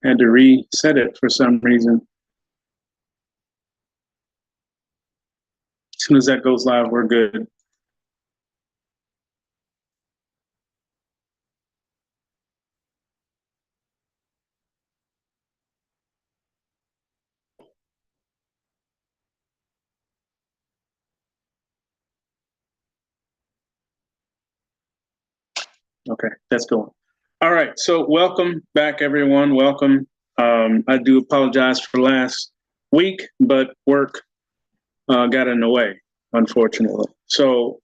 Had to reset it for some reason. As soon as that goes live, we're good. Okay, that's going. All right, so welcome back, everyone. Welcome. I do apologize for last week, but work got in the way, unfortunately. So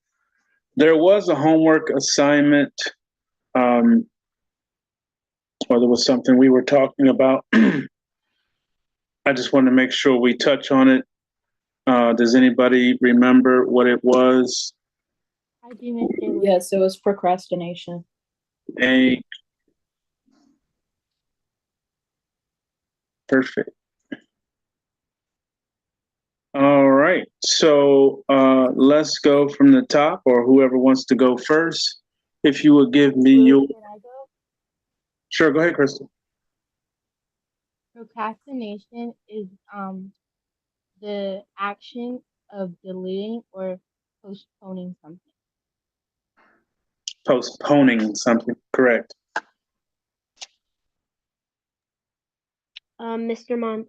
there was a homework assignment, or there was something we were talking about. I just want to make sure we touch on it. Does anybody remember what it was? I do. Yes, it was procrastination. Perfect. All right, so let's go from the top, or whoever wants to go first. If you would give me your... Can I go? Sure, go ahead, Crystal. Procrastination is the action of deleting or postponing something. Postponing something, correct. Mr.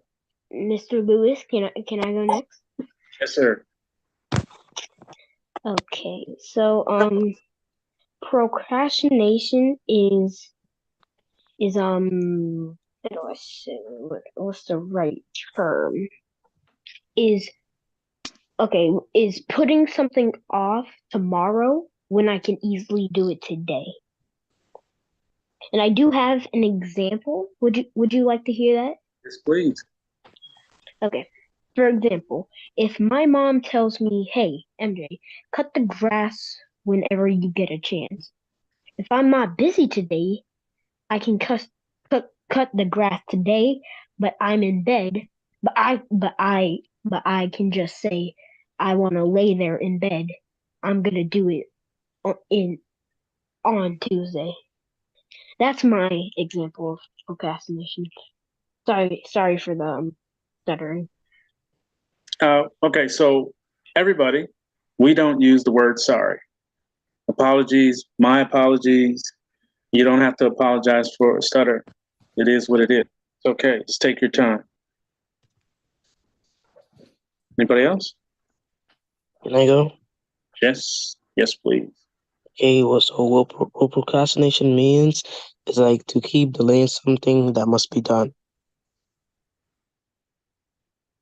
Lewis, can I go next? Yes, sir. Okay, so procrastination is how do I say, what's the right term? Is putting something off tomorrow when I can easily do it today. And I do have an example. Would you like to hear that? Yes, please. Okay. For example, if my mom tells me, "Hey, MJ, cut the grass whenever you get a chance." If I'm not busy today, I can cut the grass today, but I'm in bed. But I can just say I want to lay there in bed. I'm gonna do it on Tuesday. That's my example of procrastination. Sorry for the stuttering. Okay, so everybody, we don't use the word sorry. Apologies, my apologies. You don't have to apologize for a stutter. It is what it is. It's okay, just take your time. Anybody else? Can I go? Yes, yes, please. Okay, well, so what procrastination means is like to keep delaying something that must be done.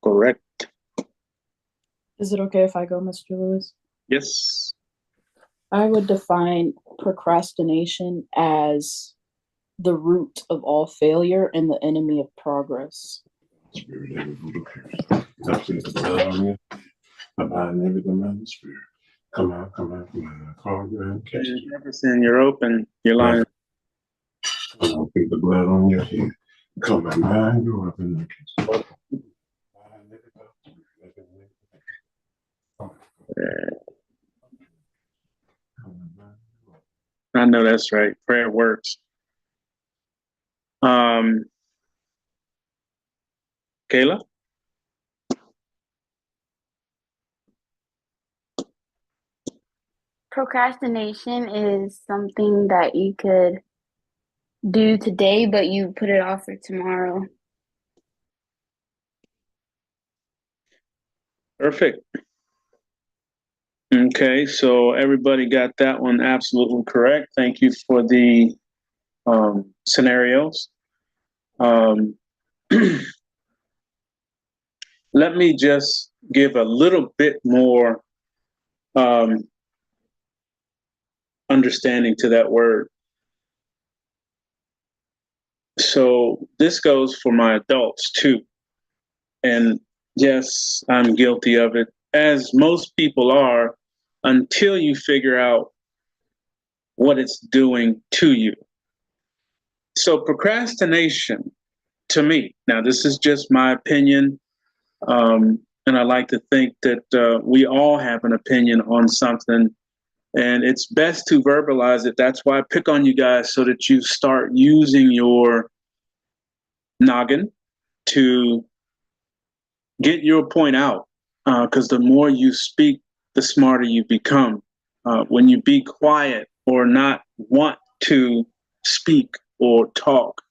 Correct. Is it okay if I go, Mr. Lewis? Yes. I would define procrastination as the root of all failure and the enemy of progress. Abiding everything by the Spirit. Come out, call you and catch you. Jefferson, you're open. You're lying. I don't think the blood on your head. Come out, mind you up in the kitchen. I know that's right. Prayer works. Kayla? Procrastination is something that you could do today, but you put it off for tomorrow. Perfect. Okay, so everybody got that one absolutely correct. Thank you for the scenarios. Let me just give a little bit more understanding to that word. So this goes for my adults too. And yes, I'm guilty of it, as most people are, until you figure out what it's doing to you. So procrastination, to me, now this is just my opinion, and I like to think that we all have an opinion on something, and it's best to verbalize it. That's why I pick on you guys, so that you start using your noggin to get your point out, because the more you speak, the smarter you become. When you be quiet or not want to speak or talk,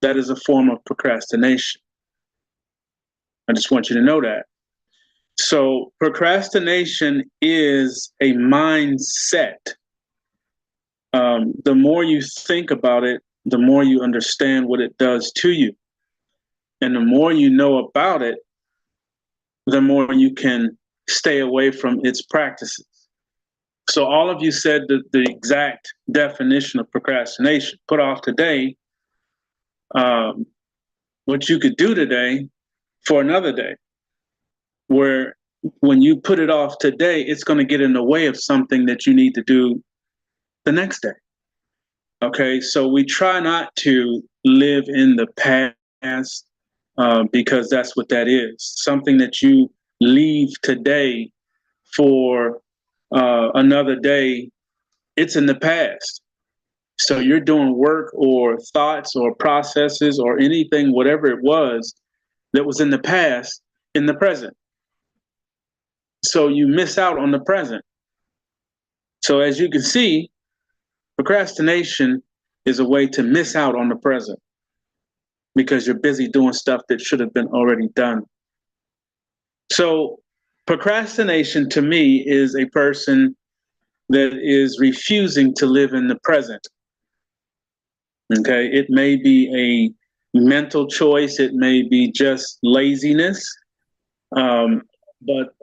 that is a form of procrastination. I just want you to know that. So procrastination is a mindset. The more you think about it, the more you understand what it does to you. And the more you know about it, the more you can stay away from its practices. So all of you said the exact definition of procrastination. Put off today what you could do today for another day, where when you put it off today, it's going to get in the way of something that you need to do the next day. Okay, so we try not to live in the past, because that's what that is. Something that you leave today for another day, it's in the past. So you're doing work or thoughts or processes or anything, whatever it was that was in the past, in the present. So you miss out on the present. So as you can see, procrastination is a way to miss out on the present because you're busy doing stuff that should have been already done. So procrastination to me is a person that is refusing to live in the present. Okay, it may be a mental choice, it may be just laziness, but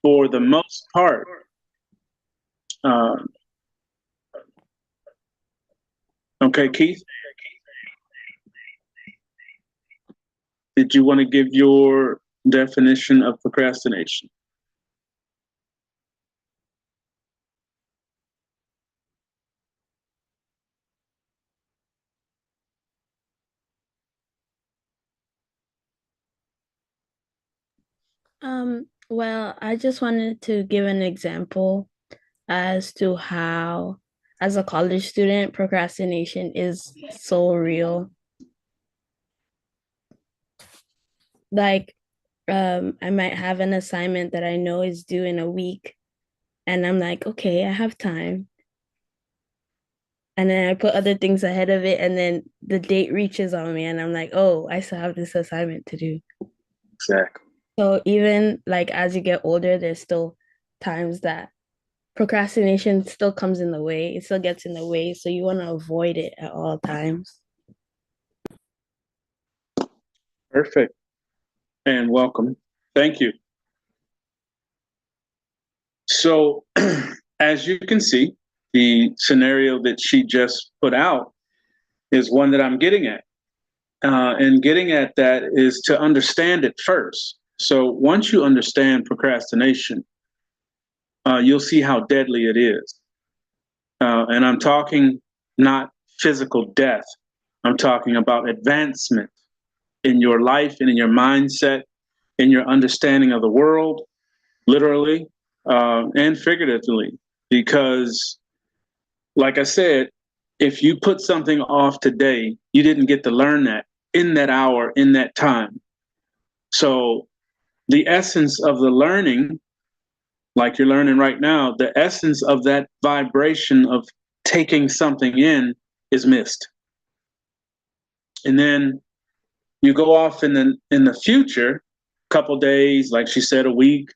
for the most part, okay, Keith, did you want to give your definition of procrastination? Well, I just wanted to give an example as to how, as a college student, procrastination is so real. Like, I might have an assignment that I know is due in a week, and I'm like, okay, I have time. And then I put other things ahead of it, and then the date reaches on me, and I'm like, oh, I still have this assignment to do. Exactly. So even like as you get older, there's still times that procrastination still comes in the way. It still gets in the way. So you want to avoid it at all times. Perfect. And welcome. Thank you. So as you can see, the scenario that she just put out is one that I'm getting at. And getting at that is to understand it first. So once you understand procrastination, you'll see how deadly it is. And I'm talking not physical death. I'm talking about advancement in your life and in your mindset, in your understanding of the world, literally and figuratively. Because, like I said, if you put something off today, you didn't get to learn that in that hour, in that time. So the essence of the learning, like you're learning right now, the essence of that vibration of taking something in is missed. And then you go off in the future, couple days, like she said, a week,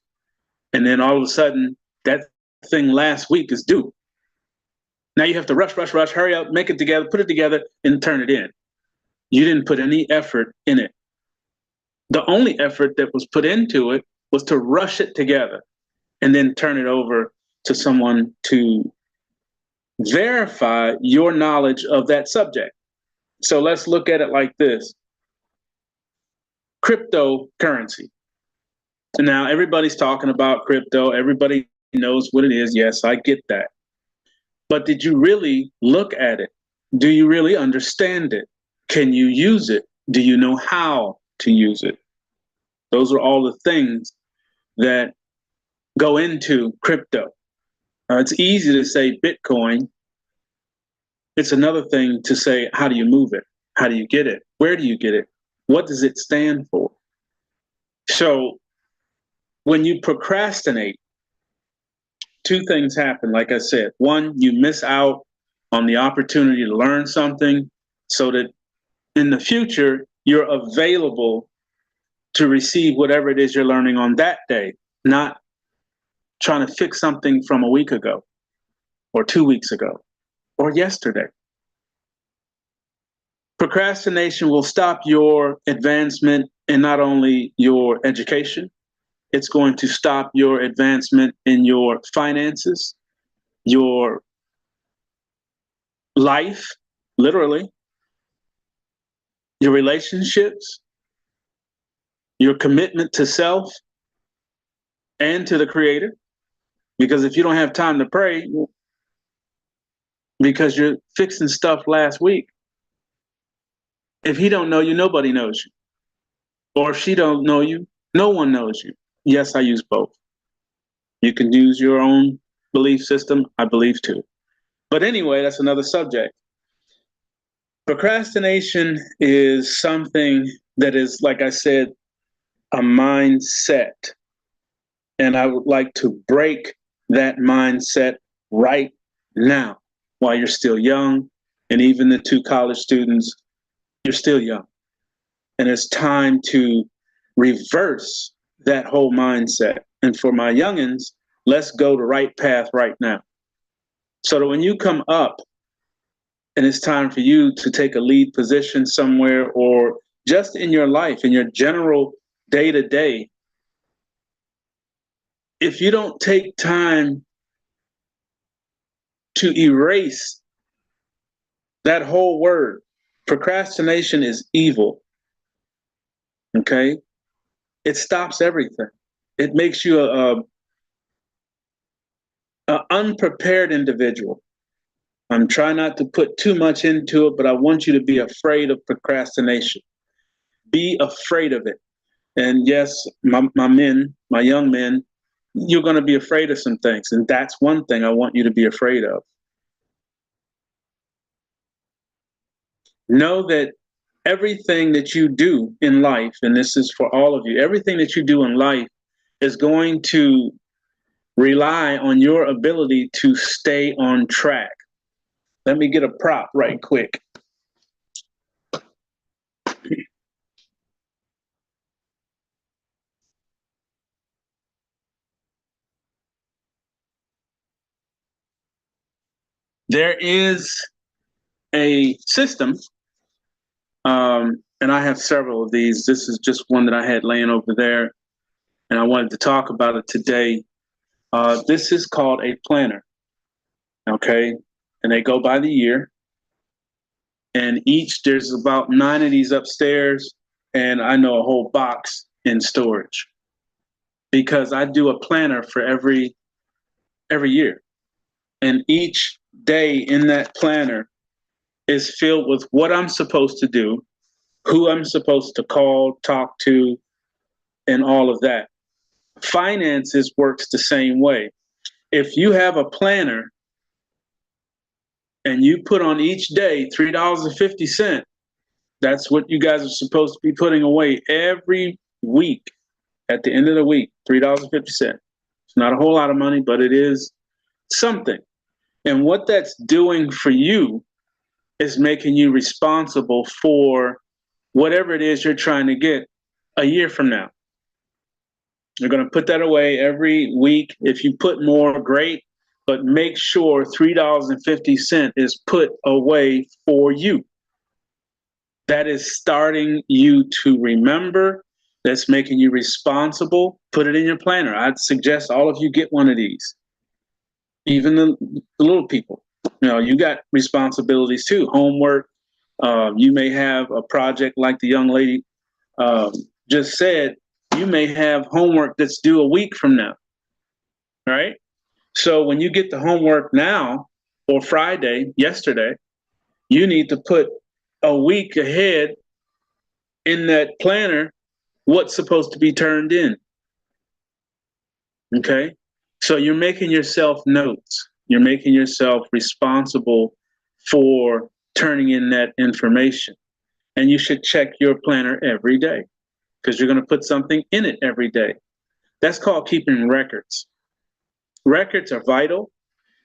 and then all of a sudden that thing last week is due. Now you have to rush, hurry up, make it together, put it together, and turn it in. You didn't put any effort in it. The only effort that was put into it was to rush it together and then turn it over to someone to verify your knowledge of that subject. So let's look at it like this. Cryptocurrency. Now everybody's talking about crypto. Everybody knows what it is. Yes, I get that. But did you really look at it? Do you really understand it? Can you use it? Do you know how to use it? Those are all the things that go into crypto. It's easy to say Bitcoin. It's another thing to say, how do you move it? How do you get it? Where do you get it? What does it stand for? So when you procrastinate, two things happen. Like I said, one, you miss out on the opportunity to learn something so that in the future, you're available to receive whatever it is you're learning on that day, not trying to fix something from a week ago or 2 weeks ago or yesterday. Procrastination will stop your advancement in not only your education, it's going to stop your advancement in your finances, your life, literally, your relationships, your commitment to self and to the Creator. Because if you don't have time to pray because you're fixing stuff last week, if he don't know you, nobody knows you. Or if she don't know you, no one knows you. Yes, I use both. You can use your own belief system, I believe too. But anyway, that's another subject. Procrastination is something that is, like I said, a mindset. And I would like to break that mindset right now while you're still young. And even the 2 college students, you're still young. And it's time to reverse that whole mindset. And for my youngins, let's go the right path right now. So that when you come up and it's time for you to take a lead position somewhere or just in your life, in your general day-to-day, if you don't take time to erase that whole word, procrastination is evil. Okay? It stops everything. It makes you a unprepared individual. I'm trying not to put too much into it, but I want you to be afraid of procrastination. Be afraid of it. And yes, my young men, you're going to be afraid of some things. And that's one thing I want you to be afraid of. Know that everything that you do in life, and this is for all of you, everything that you do in life is going to rely on your ability to stay on track. Let me get a prop right quick. There is a system, and I have several of these. This is just one that I had laying over there, and I wanted to talk about it today. This is called a planner, okay? And they go by the year. And there's about 9 of these upstairs, and I know a whole box in storage because I do a planner for every year. And each day in that planner is filled with what I'm supposed to do, who I'm supposed to call, talk to, and all of that. Finances works the same way. If you have a planner and you put on each day $3.50, that's what you guys are supposed to be putting away every week. At the end of the week, $3.50. It's not a whole lot of money, but it is something. And what that's doing for you is making you responsible for whatever it is you're trying to get a year from now. You're going to put that away every week. If you put more, great, but make sure $3.50 is put away for you. That is starting you to remember. That's making you responsible. Put it in your planner. I'd suggest all of you get one of these. Even the little people. You know, you got responsibilities too. Homework. You may have a project like the young lady just said. You may have homework that's due a week from now. Right? So when you get the homework now or Friday, yesterday, you need to put a week ahead in that planner what's supposed to be turned in. Okay? So you're making yourself notes. You're making yourself responsible for turning in that information. And you should check your planner every day because you're going to put something in it every day. That's called keeping records. Records are vital,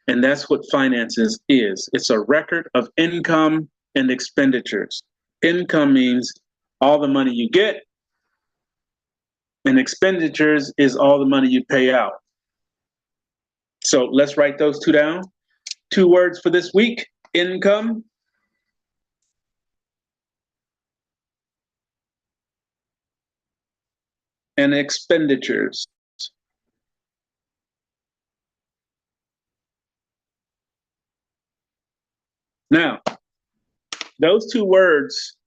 and that's what finances is. It's a record of income and expenditures. Income means all the money you get, and expenditures is all the money you pay out. So let's write those two down. 2 words for this week: income and expenditures. Now, those 2 words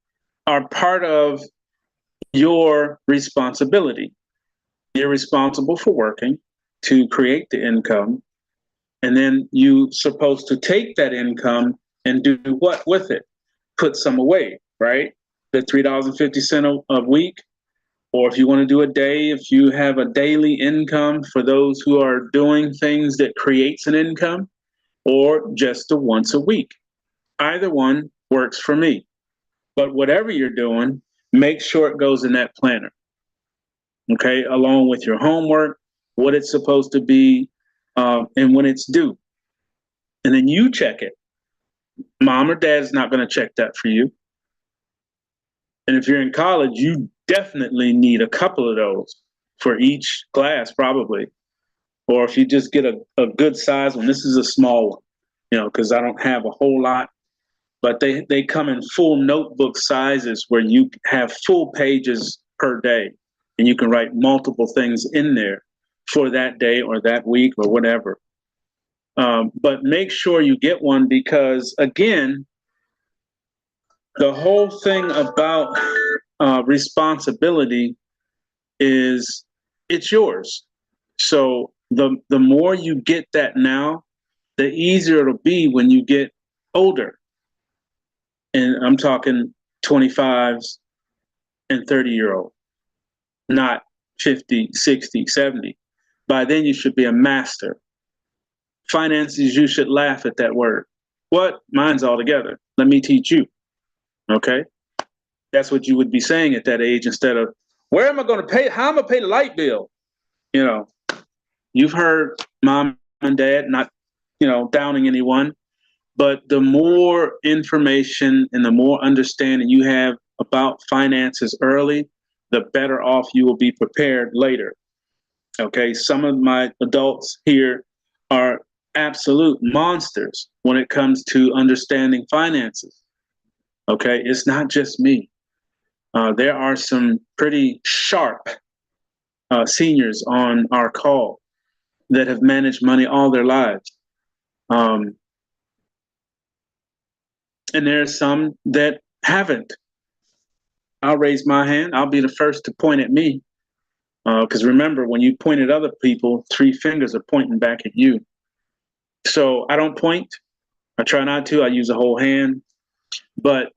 are part of your responsibility. You're responsible for working to create the income, and then you're supposed to take that income and do what with it? Put some away, right? The $3.50 a week, or if you want to do a day, if you have a daily income for those who are doing things that creates an income, or just the once a week. Either one works for me. But whatever you're doing, make sure it goes in that planner. Okay, along with your homework, what it's supposed to be, and when it's due. And then you check it. Mom or dad's not going to check that for you. And if you're in college, you definitely need a couple of those for each class, probably. Or if you just get a good size one, this is a small one, you know, because I don't have a whole lot. But they come in full notebook sizes where you have full pages per day, and you can write multiple things in there for that day or that week or whatever. But make sure you get one because, again, the whole thing about responsibility is it's yours. So the more you get that now, the easier it'll be when you get older. And I'm talking 25s and 30-year-old, not 50, 60, 70. By then you should be a master. Finances, you should laugh at that word. What? Mine's all together. Let me teach you. Okay? That's what you would be saying at that age instead of, where am I going to pay? How am I going to pay the light bill? You know, you've heard mom and dad, not, downing anyone. But the more information and the more understanding you have about finances early, the better off you will be prepared later. Okay, some of my adults here are absolute monsters when it comes to understanding finances. Okay, it's not just me. There are some pretty sharp seniors on our call that have managed money all their lives. And there are some that haven't. I'll raise my hand. I'll be the first to point at me. Because remember, when you point at other people, 3 fingers are pointing back at you. So I don't point. I try not to. I use a whole hand. But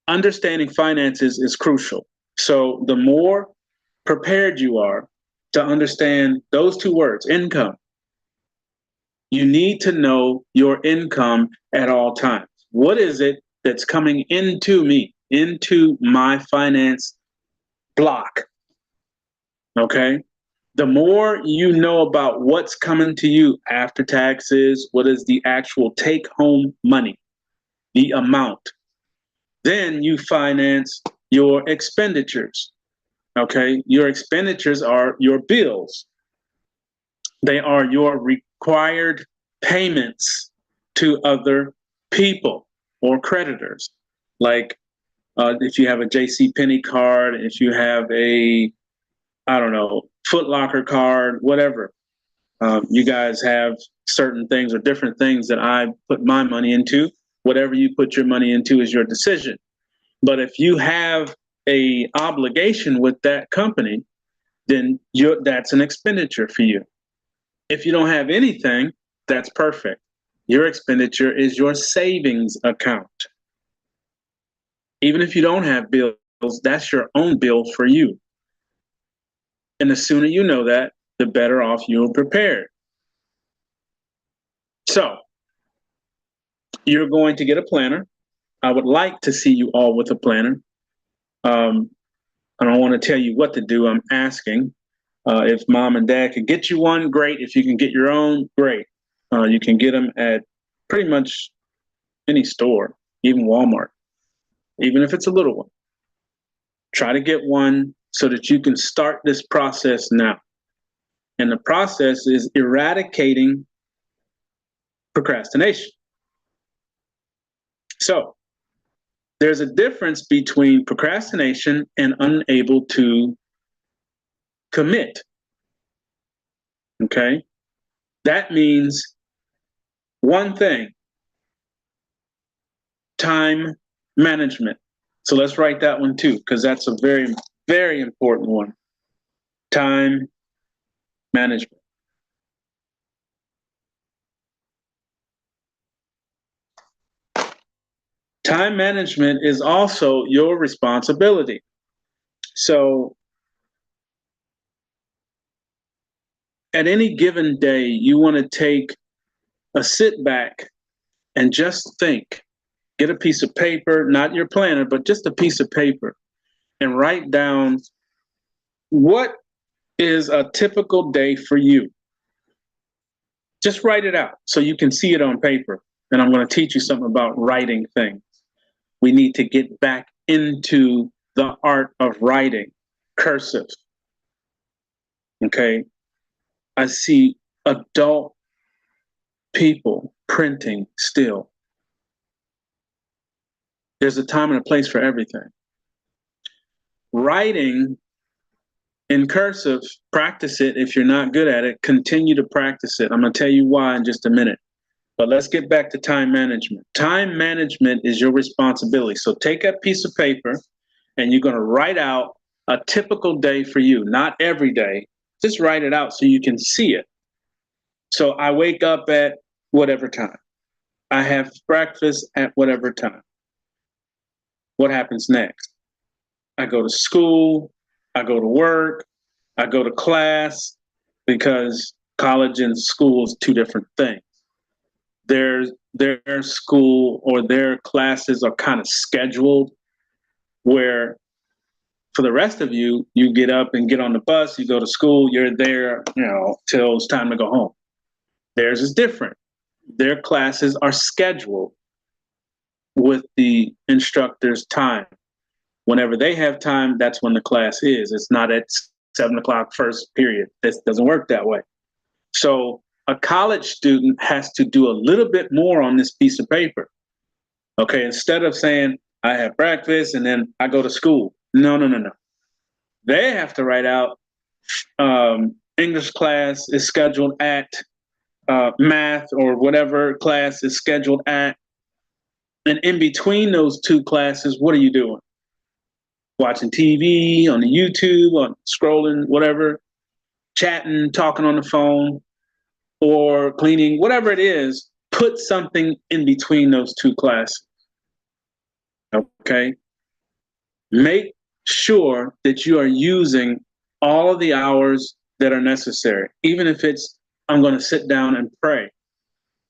understanding finances is crucial. So the more prepared you are to understand those 2 words, income, you need to know your income at all times. What is it that's coming into me, into my finance block? Okay. The more you know about what's coming to you after taxes, what is the actual take home money, the amount, then you finance your expenditures. Okay. Your expenditures are your bills. They are your required payments to other people or creditors. Like if you have a JCPenney card, if you have a, I don't know, Foot Locker card, whatever. You guys have certain things or different things that I put my money into. Whatever you put your money into is your decision. But if you have a obligation with that company, then that's an expenditure for you. If you don't have anything, that's perfect. Your expenditure is your savings account. Even if you don't have bills, that's your own bill for you. And the sooner you know that, the better off you're prepared. So you're going to get a planner. I would like to see you all with a planner. I don't want to tell you what to do. I'm asking if mom and dad can get you one, great. If you can get your own, great. You can get them at pretty much any store, even Walmart, even if it's a little one. Try to get one so that you can start this process now. And the process is eradicating procrastination. So there's a difference between procrastination and unable to commit. Okay? That means one thing: time management. So let's write that one too, because that's a very, very important one. Time management. Time management is also your responsibility. So at any given day, you want to take a sit back and just think. Get a piece of paper, not your planner, but just a piece of paper, and write down what is a typical day for you. Just write it out so you can see it on paper. And I'm going to teach you something about writing things. We need to get back into the art of writing, cursive. Okay. I see adult people printing still. There's a time and a place for everything. Writing in cursive, practice it. If you're not good at it, continue to practice it. I'm going to tell you why in just a minute. But let's get back to time management. Time management is your responsibility. So take that piece of paper and you're going to write out a typical day for you, not every day. Just write it out so you can see it. So I wake up at whatever time. I have breakfast at whatever time. What happens next? I go to school, I go to work, I go to class, because college and school is two different things. Their school or their classes are kind of scheduled, where for the rest of you, you get up and get on the bus, you go to school, you're there, till it's time to go home. Theirs is different. Their classes are scheduled with the instructor's time. Whenever they have time, that's when the class is. It's not at 7 o'clock first period. This doesn't work that way. So a college student has to do a little bit more on this piece of paper. Okay, instead of saying, I have breakfast and then I go to school. No. They have to write out English class is scheduled at, math or whatever class is scheduled at. And in between those two classes, what are you doing? Watching TV, on the YouTube, on scrolling, whatever, chatting, talking on the phone, or cleaning, whatever it is. Put something in between those two classes. Okay? Make sure that you are using all of the hours that are necessary, even if it's, I'm going to sit down and pray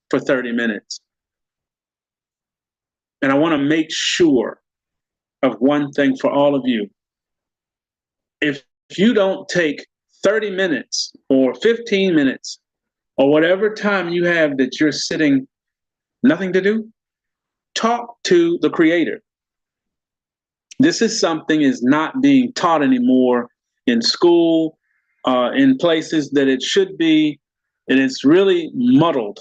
for 30 minutes. And I want to make sure of one thing for all of you. If you don't take 30 minutes or 15 minutes or whatever time you have that you're sitting, nothing to do, talk to the Creator. This is something is not being taught anymore in school, in places that it should be, and it's really muddled.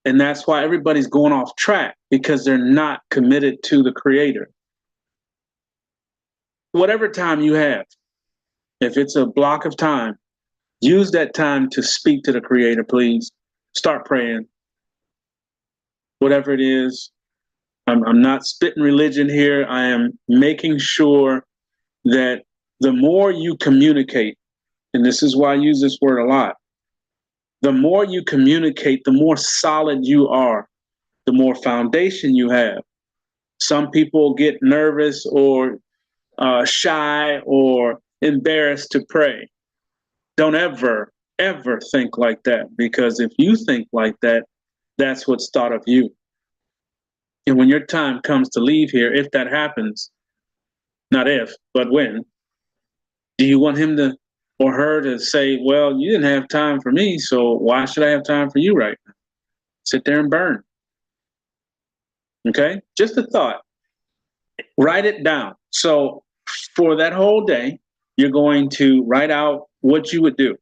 And that's why everybody's going off track, because they're not committed to the Creator. Whatever time you have, if it's a block of time, use that time to speak to the Creator, please. Start praying. Whatever it is, I'm not spitting religion here. I am making sure that the more you communicate, and this is why I use this word a lot, the more you communicate, the more solid you are, the more foundation you have. Some people get nervous or shy or embarrassed to pray. Don't ever think like that, because if you think like that, that's what's thought of you. And when your time comes to leave here, if that happens, not if, but when, do you want him to or her to say, well, you didn't have time for me, so why should I have time for you right now? Sit there and burn. Okay? Just a thought. Write it down. So for that whole day, you're going to write out what you would do.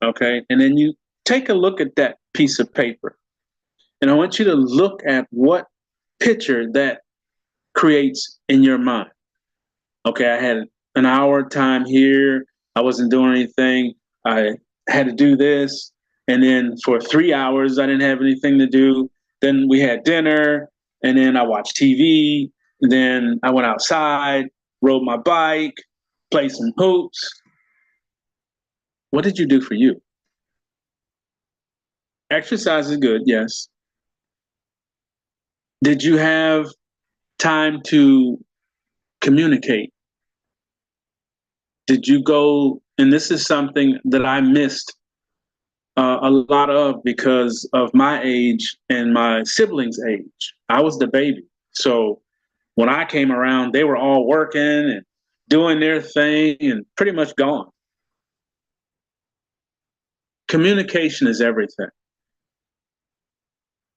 Okay? And then you take a look at that piece of paper. And I want you to look at what picture that creates in your mind. Okay, I had an hour time here. I wasn't doing anything. I had to do this. And then for 3 hours, I didn't have anything to do. Then we had dinner. And then I watched TV. And then I went outside, rode my bike, played some hoops. What did you do for you? Exercise is good, yes. Did you have time to communicate? Did you go, and this is something that I missed a lot of because of my age and my siblings' age. I was the baby. So when I came around, they were all working and doing their thing and pretty much gone. Communication is everything.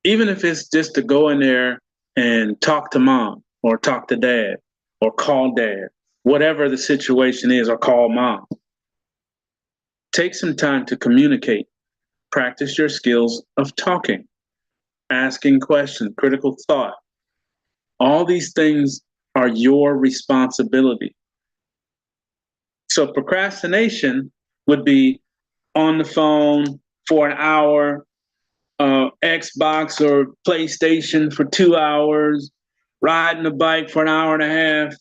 Even if it's just to go in there and talk to mom or talk to dad or call dad, whatever the situation is, or call mom. Take some time to communicate. Practice your skills of talking, asking questions, critical thought. All these things are your responsibility. So procrastination would be on the phone for an hour, Xbox or PlayStation for 2 hours, riding a bike for an hour and a half,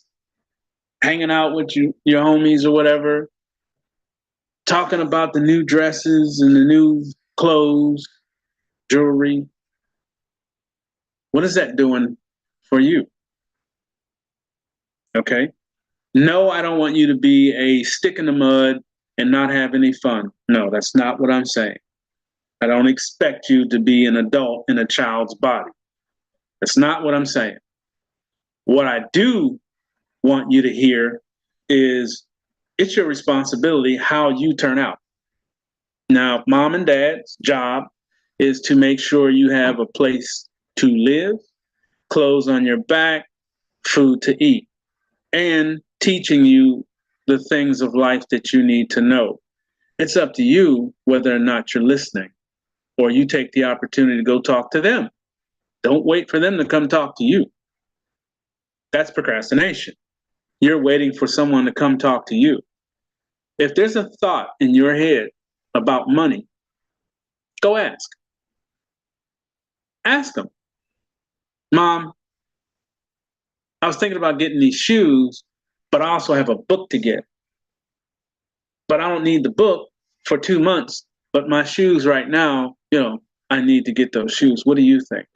hanging out with your homies or whatever, talking about the new dresses and the new clothes, jewelry. What is that doing for you? Okay. No, I don't want you to be a stick in the mud and not have any fun. No, that's not what I'm saying. I don't expect you to be an adult in a child's body. That's not what I'm saying. What I do want you to hear is it's your responsibility how you turn out. Now, mom and dad's job is to make sure you have a place to live, clothes on your back, food to eat, and teaching you the things of life that you need to know. It's up to you whether or not you're listening, or you take the opportunity to go talk to them. Don't wait for them to come talk to you. That's procrastination. You're waiting for someone to come talk to you. If there's a thought in your head about money, go ask. Ask them. Mom, I was thinking about getting these shoes, but I also have a book to get. But I don't need the book for 2 months. But my shoes right now, I need to get those shoes. What do you think?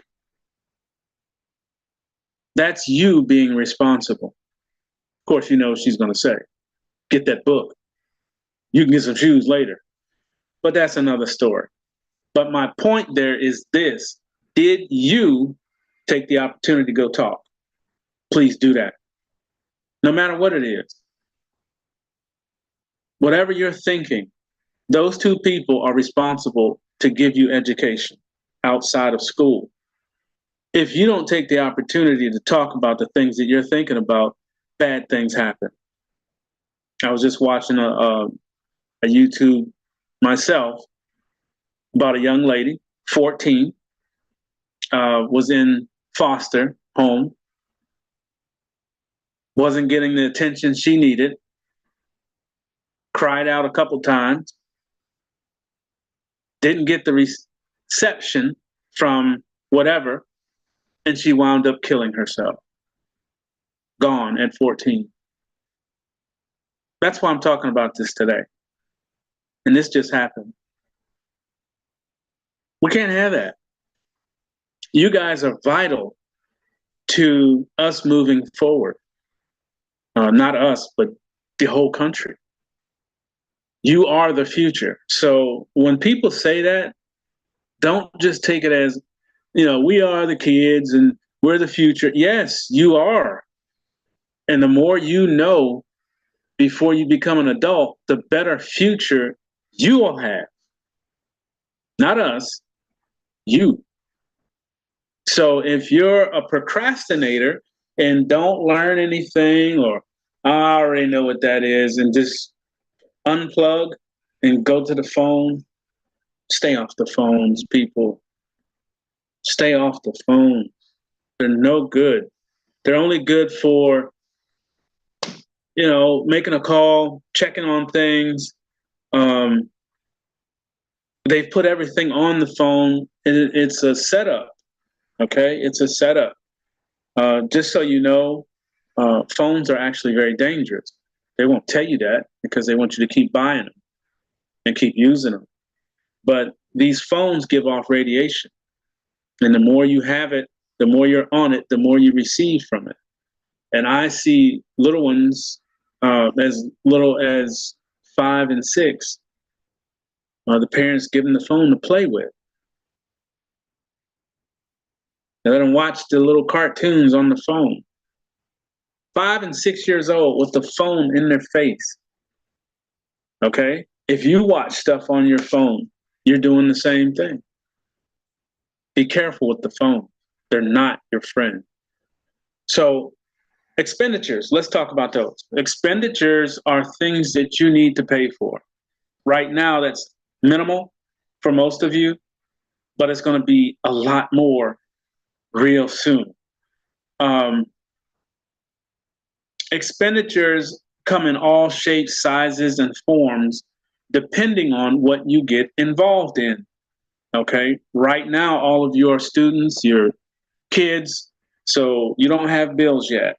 That's you being responsible. Of course, you know what she's going to say. Get that book. You can get some shoes later. But that's another story. But my point there is this. Did you take the opportunity to go talk? Please do that. No matter what it is. Whatever you're thinking, those two people are responsible to give you education outside of school. If you don't take the opportunity to talk about the things that you're thinking about, bad things happen. I was just watching a YouTube myself about a young lady, 14, was in foster home, wasn't getting the attention she needed, cried out a couple times, didn't get the reception from whatever, and she wound up killing herself. Gone at 14. That's why I'm talking about this today. And this just happened. We can't have that. You guys are vital to us moving forward. Not us, but the whole country. You are the future. So when people say that, don't just take it as, we are the kids and We're the future. Yes, you are. And the more you know before you become an adult, the better future you will have. Not us, you. So if you're a procrastinator and don't learn anything, or I already know what that is, and just unplug and go to the phone, stay off the phones, people. Stay off the phone. They're no good. They're only good for, making a call, checking on things. They've put everything on the phone. It's a setup. Okay, it's a setup. Just so you know, phones are actually very dangerous. They won't tell you that because they want you to keep buying them and keep using them. But these phones give off radiation. And the more you have it, the more you're on it, the more you receive from it. And I see little ones as little as 5 and 6, the parents give them the phone to play with. They let them watch the little cartoons on the phone. 5 and 6 years old with the phone in their face. Okay? If you watch stuff on your phone, you're doing the same thing. Be careful with the phone. They're not your friend. So expenditures, let's talk about those. Expenditures are things that you need to pay for. Right now, that's minimal for most of you, but it's going to be a lot more real soon. Expenditures come in all shapes, sizes, and forms, depending on what you get involved in. Okay, right now, all of you are students, you're kids, so you don't have bills yet.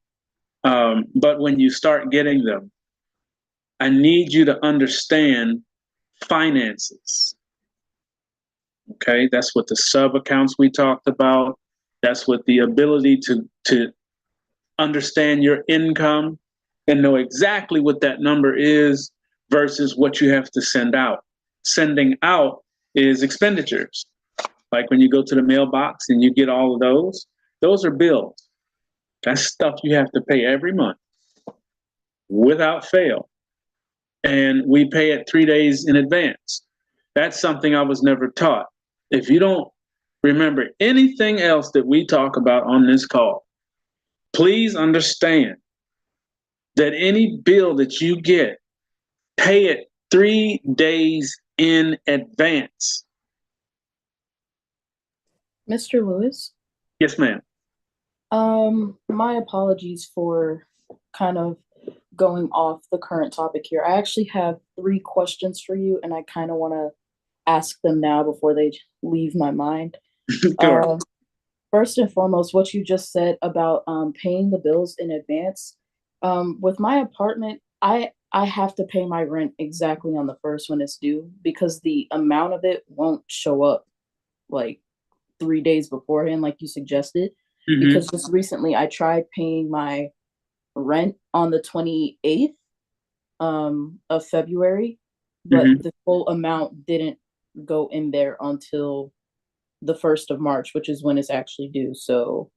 But when you start getting them, I need you to understand finances. Okay, that's what the sub accounts we talked about. That's what the ability to understand your income and know exactly what that number is versus what you have to send out. Sending out is expenditures. Like when you go to the mailbox and you get all of those are bills. That's stuff you have to pay every month without fail. And we pay it 3 days in advance. That's something I was never taught. If you don't remember anything else that we talk about on this call, please understand that any bill that you get, pay it 3 days in advance. Mr. Lewis, Yes, ma'am. my apologies for kind of going off the current topic here. I actually have 3 questions for you, and I kind of want to ask them now before they leave my mind. Sure. First and foremost, what you just said about paying the bills in advance. With my apartment, I have to pay my rent exactly on the first when it's due because the amount of it won't show up like 3 days beforehand, like you suggested. Mhm. Because just recently I tried paying my rent on the 28th of February, but Mhm. the full amount didn't go in there until the 1st of March, which is when it's actually due. So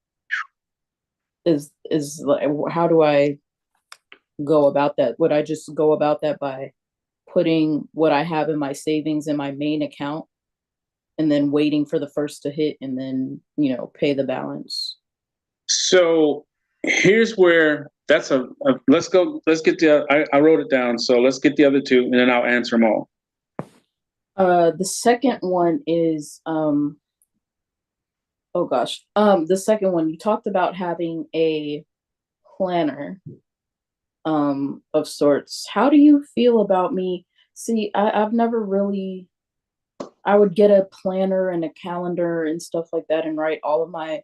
is like, how do I go about that? Would I just go about that by putting what I have in my savings in my main account and then waiting for the first to hit and then, pay the balance? So here's where let's get I wrote it down. So let's get the other 2 and then I'll answer them all. The second one is the second one, you talked about having a planner of sorts. How do you feel about me? See, I've never really, I would get a planner and a calendar and stuff like that and write all of my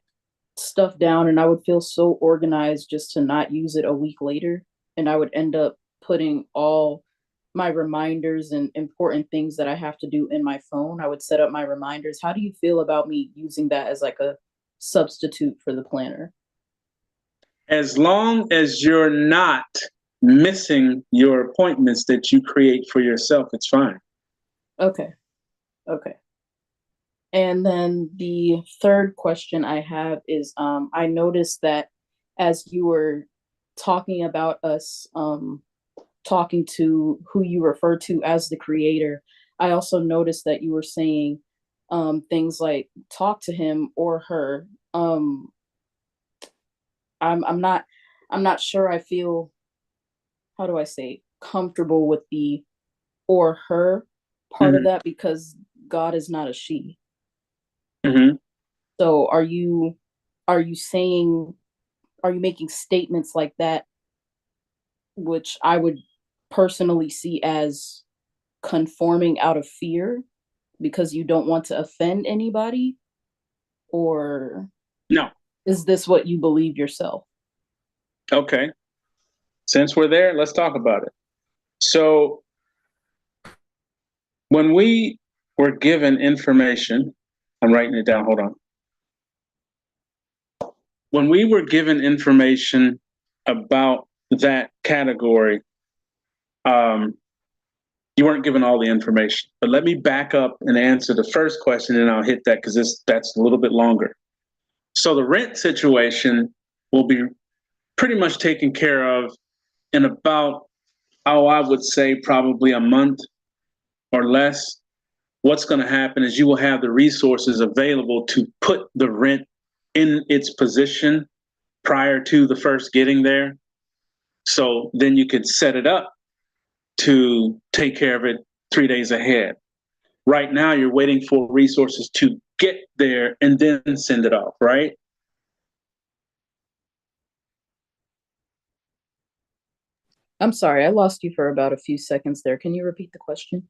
stuff down, and I would feel so organized just to not use it a week later. And I would end up putting all my reminders and important things that I have to do in my phone. I would set up my reminders. How do you feel about me using that as like a substitute for the planner? As long as you're not missing your appointments that you create for yourself, it's fine. Okay. Okay. And then the third question I have is I noticed that as you were talking about us talking to who you refer to as the creator, I also noticed that you were saying things like talk to him or her. I'm not sure I feel, how do I say, comfortable with the or her part of Mhm. that because God is not a she. Mhm. So are you saying, are you making statements like that, which I would personally see as conforming out of fear because you don't want to offend anybody? Or No. is this what you believe yourself? Okay. Since we're there, let's talk about it. So when we were given information, I'm writing it down, hold on. When we were given information about that category, um, you weren't given all the information. But let me back up and answer the first question, and I'll hit that because that's a little bit longer. So the rent situation will be pretty much taken care of in about, oh, I would say probably a month or less. What's going to happen is you will have the resources available to put the rent in its position prior to the first getting there. So then you could set it up to take care of it 3 days ahead. Right now, you're waiting for resources to get there and then send it off, right? I'm sorry, I lost you for about a few seconds there. Can you repeat the question?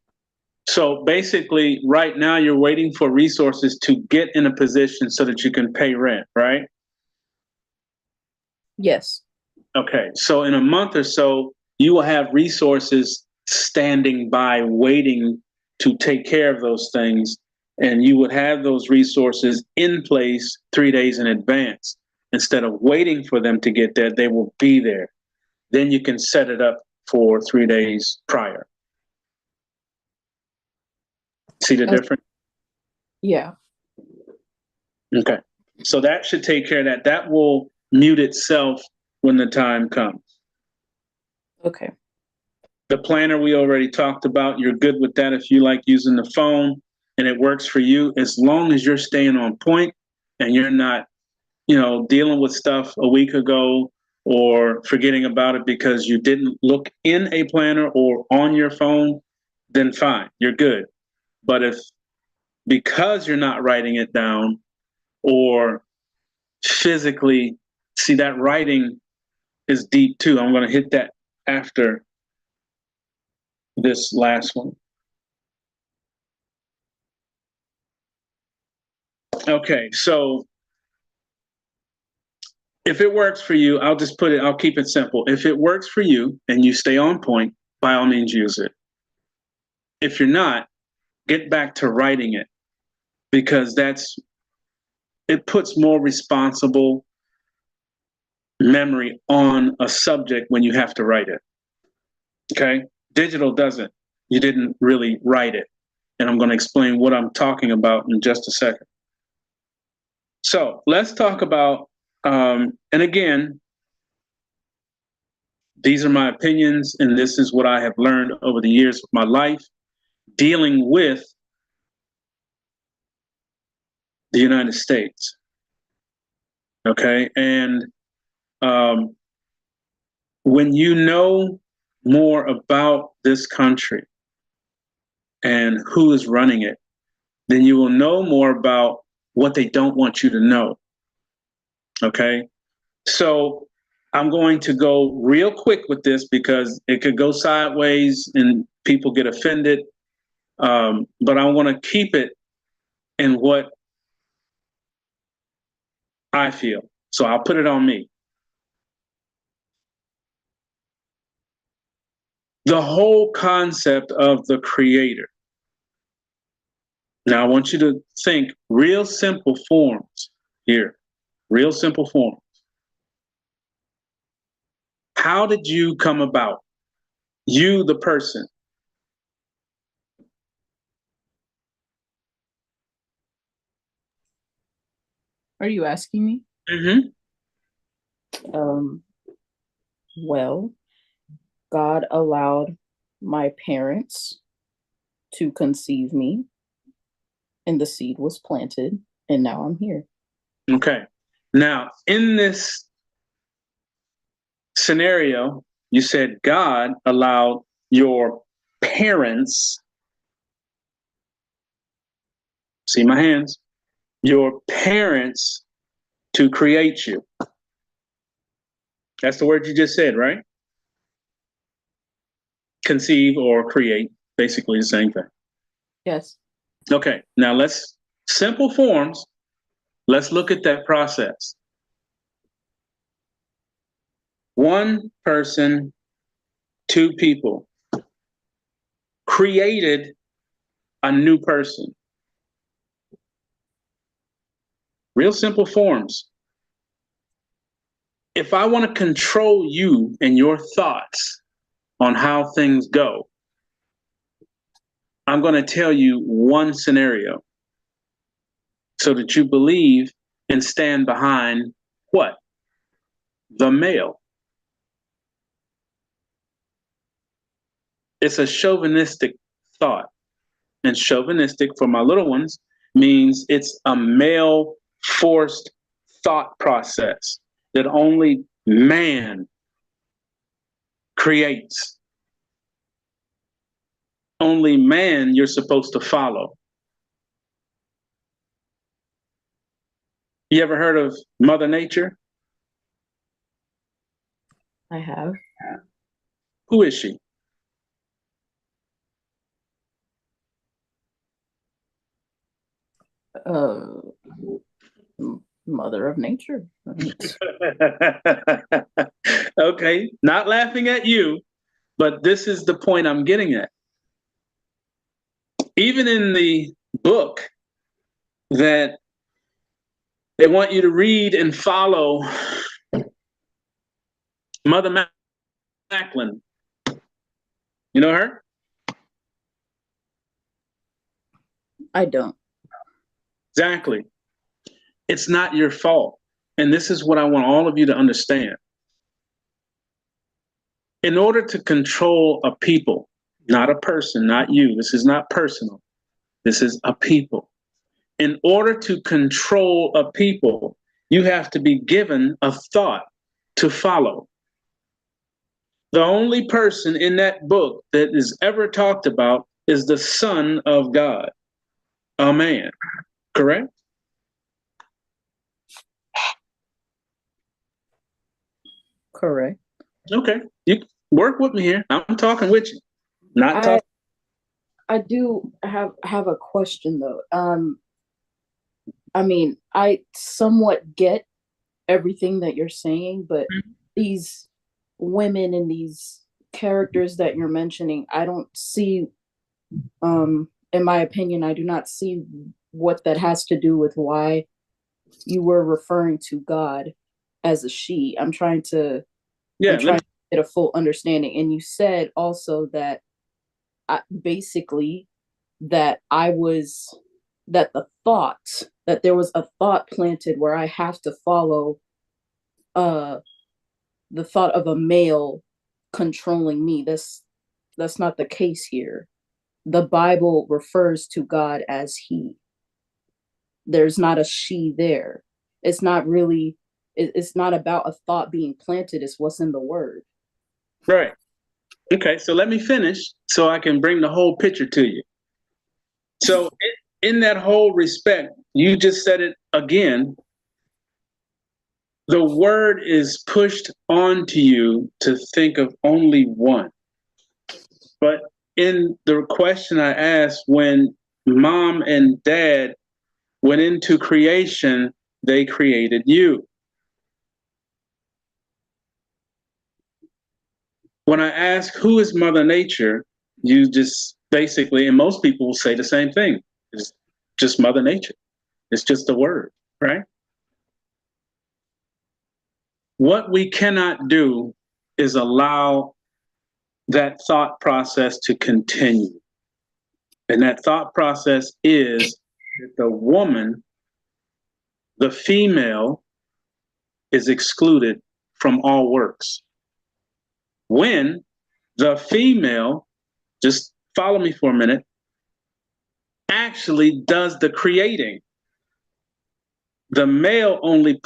So basically, right now, you're waiting for resources to get in a position so that you can pay rent, right? Yes. Okay, so in a month or so, you will have resources standing by waiting to take care of those things. And you would have those resources in place 3 days in advance. Instead of waiting for them to get there, they will be there. Then you can set it up for 3 days prior. See the As- difference? yeah. Okay. So that should take care of that. That will mute itself when the time comes. Okay. The planner we already talked about, you're good with that if you like using the phone and it works for you, as long as you're staying on point and you're not, dealing with stuff a week ago or forgetting about it because you didn't look in a planner or on your phone, then fine, you're good. But if because you're not writing it down or physically, see, that writing is deep too. I'm going to hit that after this last one. Okay, so if it works for you, I'll keep it simple. If it works for you and you stay on point, by all means use it. If you're not, get back to writing it because it puts more responsible memory on a subject when you have to write it. Okay? Digital doesn't. You didn't really write it. And I'm going to explain what I'm talking about in just a second. So let's talk about, and again, these are my opinions, and this is what I have learned over the years of my life dealing with the United States. Okay. And when you know more about this country and who is running it, then you will know more about what they don't want you to know. Okay. So I'm going to go real quick with this because it could go sideways and people get offended. But I want to keep it in what I feel. So I'll put it on me. The whole concept of the creator. Now I want you to think real simple forms here, real simple forms. How did you come about? You, the person. Are you asking me? Mm-hmm. Well, God allowed my parents to conceive me, and the seed was planted, and now I'm here. Okay. Now, in this scenario, you said God allowed your parents, see my hands, your parents to create you. That's the word you just said, right? Conceive or create, basically the same thing. Yes. Okay, now simple forms, let's look at that process. One person, two people created a new person. Real simple forms. If I want to control you and your thoughts on how things go, I'm going to tell you one scenario so that you believe and stand behind what? The male. It's a chauvinistic thought. And chauvinistic, for my little ones, means it's a male forced thought process that only man creates. Only man you're supposed to follow. You ever heard of Mother Nature? I have. Who is she? Mother of nature. Okay, not laughing at you, but this is the point I'm getting at. Even in the book that they want you to read and follow, Mother Macklin, you know her? I don't. Exactly. It's not your fault. And this is what I want all of you to understand. In order to control a people, not a person, not you, this is not personal, this is a people. In order to control a people, you have to be given a thought to follow. The only person in that book that is ever talked about is the Son of God, a man, correct? Correct. Okay, you work with me here. I'm talking with you, not talking. I do have a question though. I mean, I somewhat get everything that you're saying, but these women and these characters that you're mentioning, I don't see, in my opinion, I do not see what that has to do with why you were referring to God as a she. I'm trying to get a full understanding. And you said also that basically that that there was a thought planted where I have to follow the thought of a male controlling me. That's not the case here. The Bible refers to God as he. There's not a she there. It's not really, it's not about a thought being planted, it's what's in the word. Right. Okay, so let me finish so I can bring the whole picture to you. So in that whole respect, you just said it again. The word is pushed onto you to think of only one. But in the question I asked, when mom and dad went into creation, they created you. When I ask who is Mother Nature, you just basically, and most people will say the same thing. It's just Mother Nature. It's just a word, right? What we cannot do is allow that thought process to continue. And that thought process is that the woman the female is excluded from all works. When the female, just follow me for a minute, actually does the creating. The male only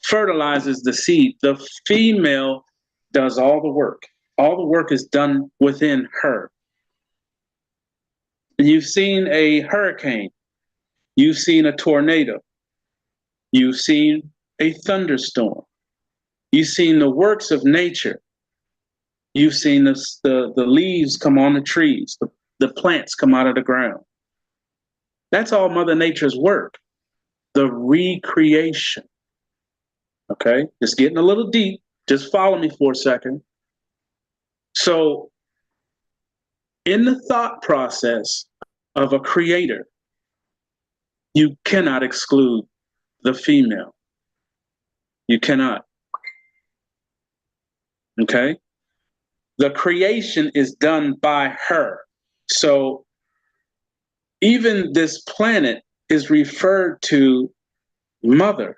fertilizes the seed. The female does all the work. All the work is done within her. You've seen a hurricane. You've seen a tornado. You've seen a thunderstorm. You've seen the works of nature. You've seen the leaves come on the trees, the plants come out of the ground. That's all Mother Nature's work, the recreation. Okay, just getting a little deep. Just follow me for a second. So, in the thought process of a creator, you cannot exclude the female. You cannot. Okay? The creation is done by her. So even this planet is referred to Mother.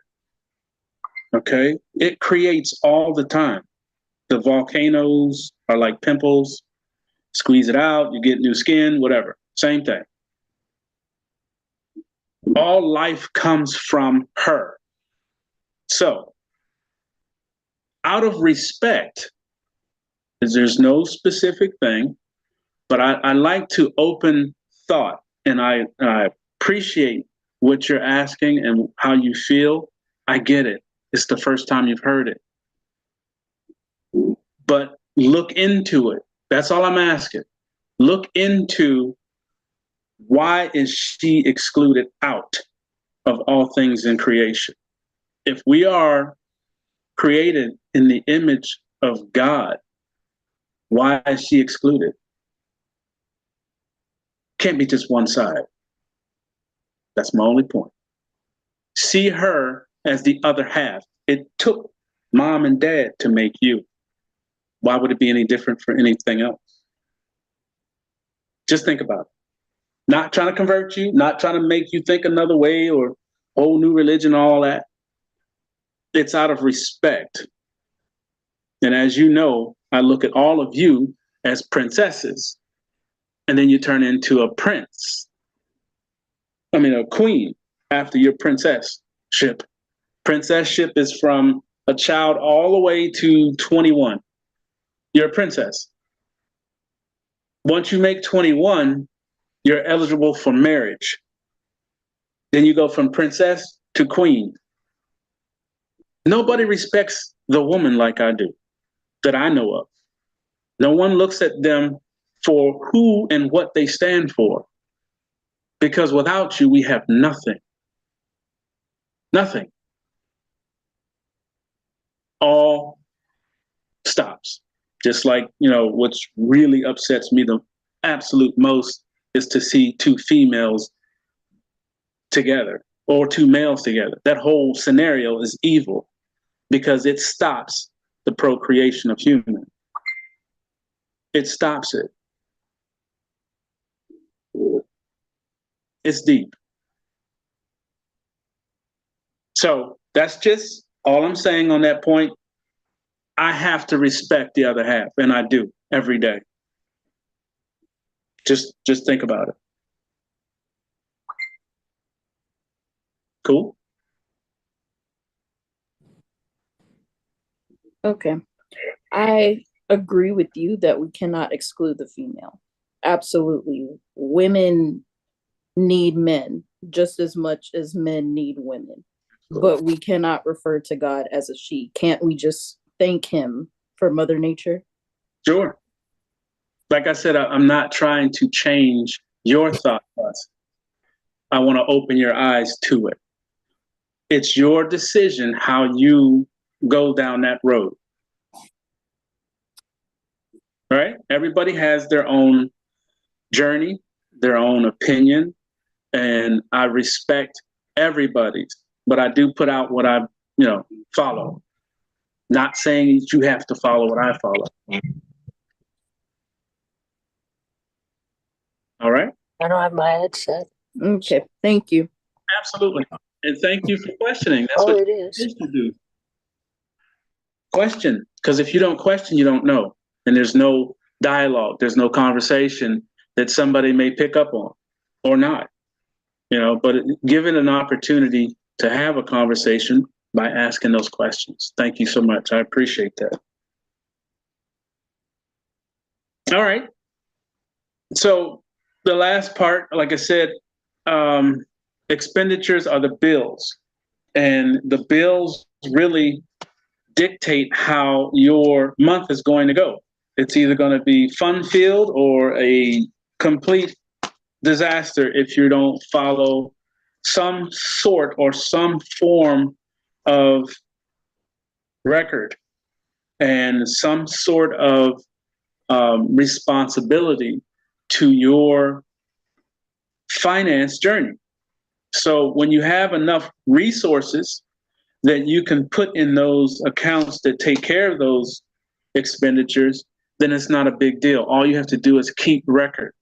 Okay? It creates all the time. The volcanoes are like pimples. Squeeze it out, you get new skin, whatever. Same thing. All life comes from her. So, out of respect, because there's no specific thing, but I like to open thought, and I appreciate what you're asking and how you feel. I get it. It's the first time you've heard it. But look into it. That's all I'm asking. Look into why is she excluded out of all things in creation? If we are created in the image of God, why is she excluded? Can't be just one side. That's my only point. See her as the other half. It took mom and dad to make you. Why would it be any different for anything else? Just think about it. Not trying to convert you, not trying to make you think another way or whole new religion, all that. It's out of respect. And as you know, I look at all of you as princesses, and then you turn into a prince. I mean, a queen after your princess-ship. Princess-ship is from a child all the way to 21. You're a princess. Once you make 21, you're eligible for marriage. Then you go from princess to queen. Nobody respects the woman like I do, that I know of. No one looks at them for who and what they stand for. Because without you, we have nothing. Nothing. All stops. Just like, what really upsets me the absolute most is to see two females together or two males together. That whole scenario is evil because it stops the procreation of human. It stops it. It's deep. So that's just all I'm saying on that point. I have to respect the other half, and I do every day. Just think about it. Cool? Okay. I agree with you that we cannot exclude the female. Absolutely. Women need men just as much as men need women. But we cannot refer to God as a she. Can't we just thank him for Mother Nature? Sure. Like I said, I'm not trying to change your thought process. I want to open your eyes to it. It's your decision how you go down that road. Right? Everybody has their own journey, their own opinion, and I respect everybody's, but I do put out what I, follow. Not saying that you have to follow what I follow. All right? I don't have my headset. Okay, thank you. Absolutely. And thank you for questioning. That's Oh, what it you're is. supposed to do. Question, because if you don't question, you don't know. And there's no dialogue, there's no conversation that somebody may pick up on or not. But given an opportunity to have a conversation by asking those questions. Thank you so much. I appreciate that. All right. So the last part, like I said, expenditures are the bills, and the bills really dictate how your month is going to go. It's either going to be fun-filled or a complete disaster if you don't follow some sort or some form of record and some sort of responsibility to your finance journey. So when you have enough resources that you can put in those accounts that take care of those expenditures, then it's not a big deal. All you have to do is keep record.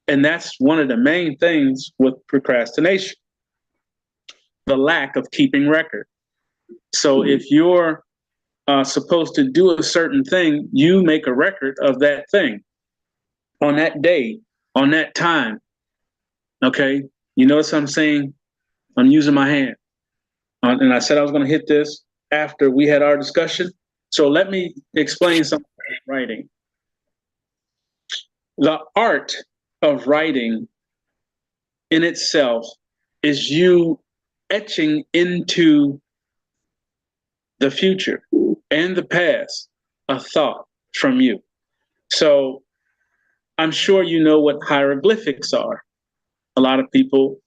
And that's one of the main things with procrastination, the lack of keeping record. So if you're supposed to do a certain thing, you make a record of that thing on that day, on that time. Okay? You notice I'm saying I'm using my hand. And I said I was going to hit this after we had our discussion. So let me explain something about writing. The art of writing in itself is you etching into the future and the past a thought from you. So I'm sure you know what hieroglyphics are. A lot of people,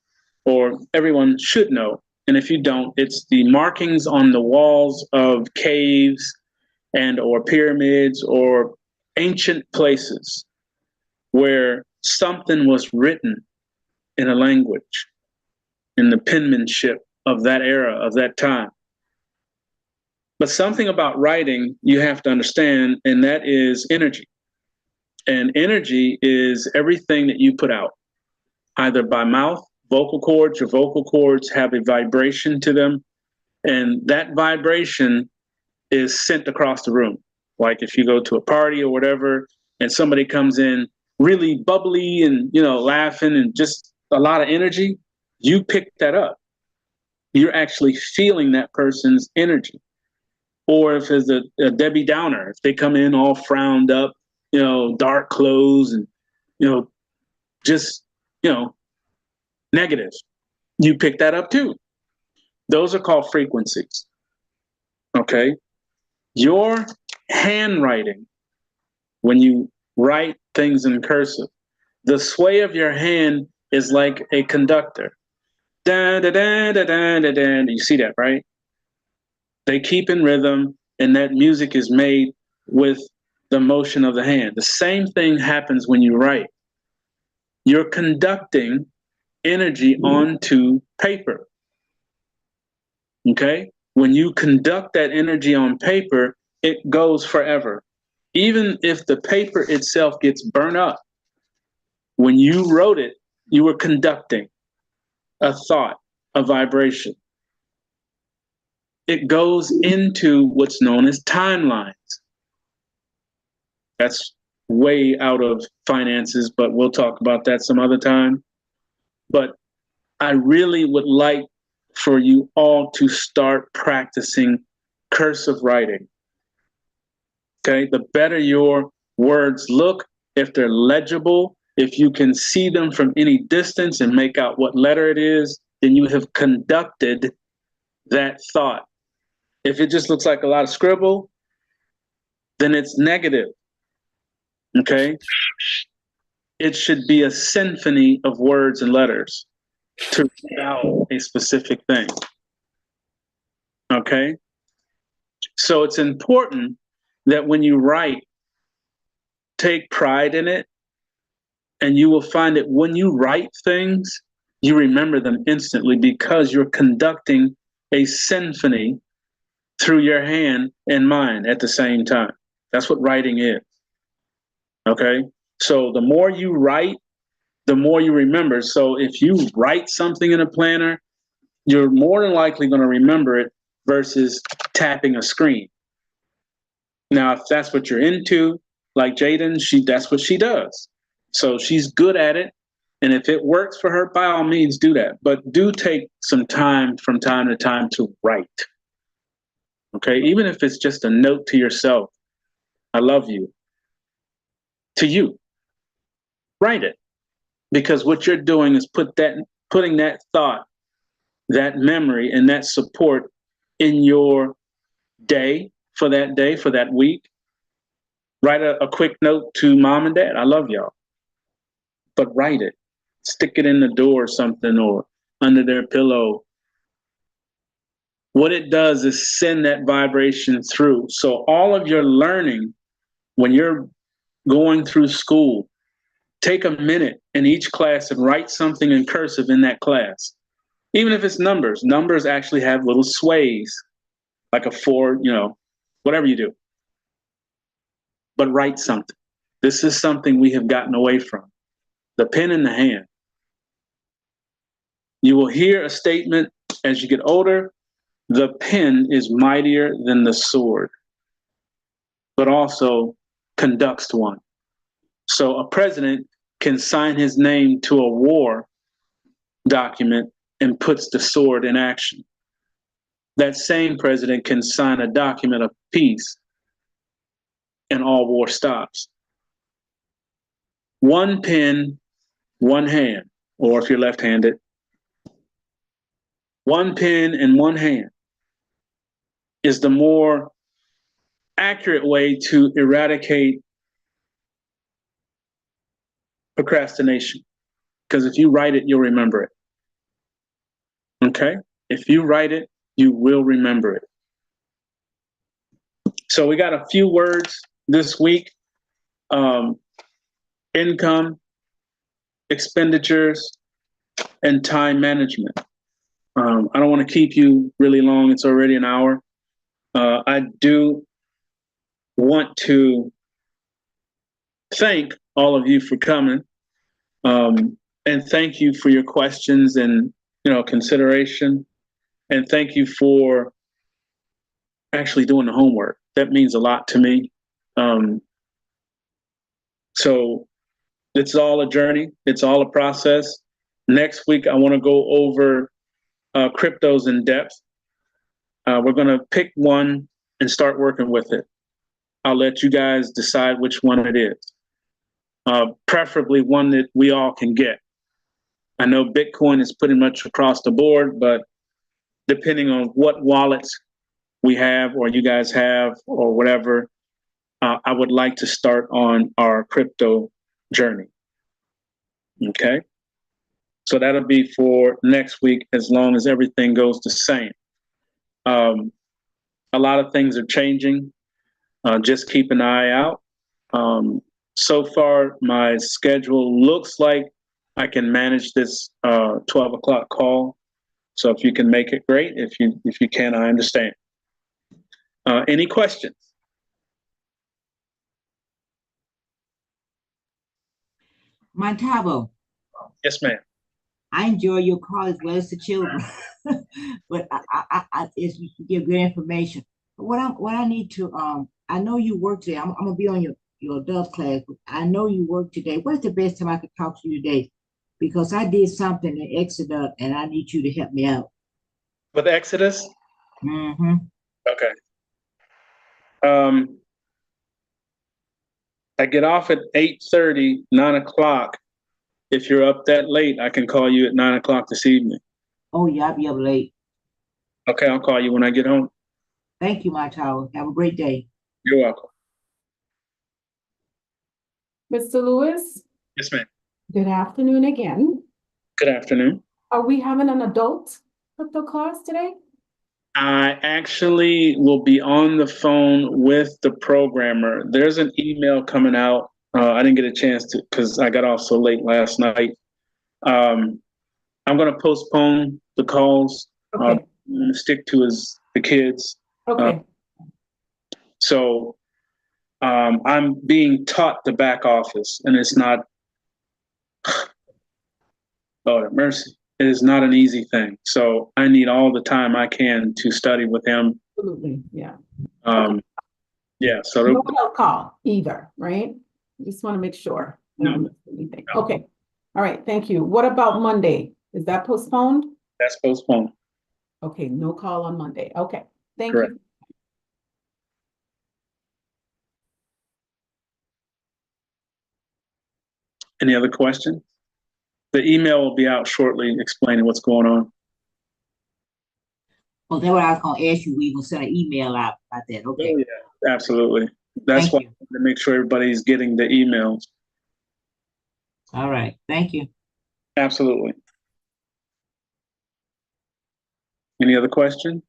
or everyone should know. And if you don't, it's the markings on the walls of caves and or pyramids or ancient places where something was written in a language, in the penmanship of that era, of that time. But something about writing you have to understand, and that is energy. And energy is everything that you put out, either by mouth, vocal cords. Your vocal cords have a vibration to them, and that vibration is sent across the room. Like if you go to a party or whatever, and somebody comes in really bubbly and laughing and just a lot of energy, you pick that up. You're actually feeling that person's energy. Or if it's a Debbie Downer, if they come in all frowned up, dark clothes and just negative, you pick that up too. Those are called frequencies. Okay. Your handwriting, when you write things in cursive, the sway of your hand is like a conductor. Da, da, da, da, da, da, da. You see that, right? They keep in rhythm, and that music is made with the motion of the hand. The same thing happens when you write. You're conducting energy onto paper. Okay? When you conduct that energy on paper, it goes forever. Even if the paper itself gets burnt up, when you wrote it, you were conducting a thought, a vibration. It goes into what's known as timelines. That's way out of finances, but we'll talk about that some other time. But I really would like for you all to start practicing cursive writing. Okay, the better your words look, if they're legible, if you can see them from any distance and make out what letter it is, then you have conducted that thought. If it just looks like a lot of scribble, then it's negative. Okay? It should be a symphony of words and letters to write out a specific thing. Okay? So it's important that when you write, take pride in it, and you will find that when you write things, you remember them instantly because you're conducting a symphony through your hand and mind at the same time. That's what writing is. Okay? So the more you write, the more you remember. So if you write something in a planner you're more than likely going to remember it versus tapping a screen. Now, if that's what you're into, like Jaden, that's what she does. So she's good at it. And if it works for her, by all means, do that. But do take some time from time to time to write. Okay, even if it's just a note to yourself, I love you. To you, write it. Because what you're doing is putting that thought, that memory, and that support in your day, for that week. Write a quick note to mom and dad. I love y'all. But write it. Stick it in the door or something, or under their pillow. What it does is send that vibration through. So all of your learning, when you're going through school, take a minute in each class and write something in cursive in that class. Even if it's numbers. Numbers actually have little sways, like a 4, whatever you do. But write something. This is something we have gotten away from. The pen in the hand. You will hear a statement as you get older, the pen is mightier than the sword, but also conducts one. So a president can sign his name to a war document and puts the sword in action. That same president can sign a document of peace and all war stops. One pen, one hand, or if you're left-handed, one pen in one hand is the more accurate way to eradicate procrastination. Because if you write it, you'll remember it. Okay? If you write it, you will remember it. So we got a few words this week. Income, expenditures, and time management. I don't want to keep you really long. It's already an hour. I do want to thank all of you for coming, and thank you for your questions and consideration, and thank you for actually doing the homework. That means a lot to me. So it's all a journey. It's all a process. Next week, I want to go over cryptos in depth. We're going to pick one and start working with it. I'll let you guys decide which one it is. Preferably one that we all can get. I know Bitcoin is pretty much across the board, but depending on what wallets we have or you guys have or whatever, I would like to start on our crypto journey. Okay? So that'll be for next week as long as everything goes the same. A lot of things are changing. Just keep an eye out. So far, my schedule looks like I can manage this 12 o'clock call. So if you can make it, great. If you can, I understand. Any questions? Montavo, Yes, ma'am. I enjoy your call as well as the children, but it's, you give good information. But what I need to I know you work today. I'm gonna be on your adult class. But I know you work today. What's the best time I could talk to you today? Because I did something in Exodus and I need you to help me out. With Exodus? Mm-hmm. Okay. I get off at 8:30, 9 o'clock. If you're up that late, I can call you at 9 o'clock this evening. Oh yeah, I'll be up late. Okay, I'll call you when I get home. Thank you, Montavo. Have a great day. You're welcome. Mr. Lewis, Yes, ma'am. good afternoon again. Good afternoon. Are we having an adult crypto class today? I actually will be on the phone with the programmer. There's an email coming out. I didn't get a chance to because I got off so late last night. I'm going to postpone the calls. Okay. I'm going to stick to the kids. Okay. So I'm being taught the back office, and it's not. Oh, mercy. it is not an easy thing. So I need all the time I can to study with him. Absolutely, yeah. Yeah, so No health call either, right? Just want to make sure. I don't No. miss anything. No. Okay, all right, thank you. What about Monday? Is that postponed? that's postponed. Okay, no call on Monday. Okay, thank Correct. you. Any other questions? The email will be out shortly explaining what's going on. Well, that's what I was gonna ask you. We gonna send an email out about that. Okay. Oh, yeah, absolutely. That's Thank why you. I want to make sure everybody's getting the emails. All right. Thank you. Absolutely. Any other questions?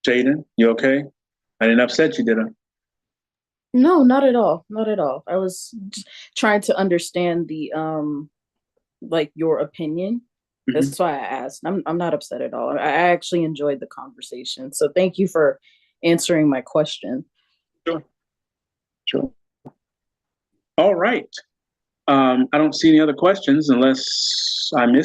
Jaden, you okay? I didn't upset you, did I? No, not at all. Not at all. I was trying to understand the like your opinion. That's why I asked. I'm not upset at all. I actually enjoyed the conversation. So thank you for answering my question. Sure. All right. I don't see any other questions unless I missed